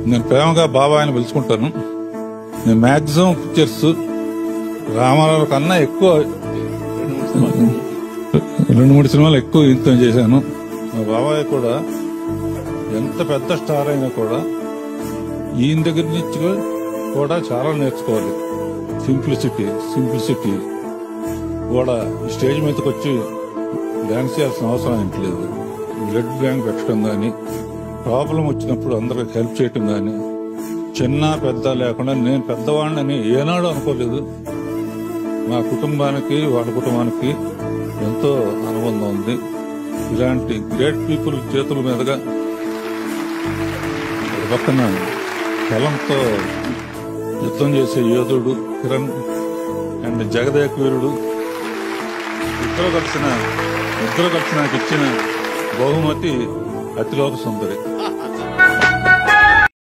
నేను ప్రేమగా బాబాయ్ అని పిలుచుకుంటాను. నేను మాక్సిమం పిక్చర్స్ రామారావు కన్నా ఎక్కువ 2-3 సినిమాలు ఎక్కువ ఇంతం చేశాను. మా బాబాయ్ కూడా ఎంత పెద్ద స్టార్ అయినా కూడా ఈయన దగ్గర నుంచి కూడా చాలా నేర్చుకోవాలి. సింప్లిసిటీ కూడా స్టేజ్ మీదకి వచ్చి డాన్స్ చేయాల్సిన అవసరం ఏంటలేదు. బ్లడ్ బ్యాంక్ పెట్టడం కానీ, ప్రాబ్లం వచ్చినప్పుడు అందరికి హెల్ప్ చేయటం కానీ, చిన్న పెద్ద లేకుండా నేను పెద్దవాడిని ఏనాడు అనుకోలేదు. మా కుటుంబానికి వాళ్ళ కుటుంబానికి ఎంతో అనుబంధం ఉంది. ఇలాంటి గ్రేట్ పీపుల్ చేతుల మీదుగా పక్కన కలంతో యుద్ధం చేసే యోధుడు కిరణ్ అండ్ జగదేక్ వీరుడు ఇద్దరు కలిసి నాకు ఇచ్చిన బహుమతి అతిలోక సుందరి.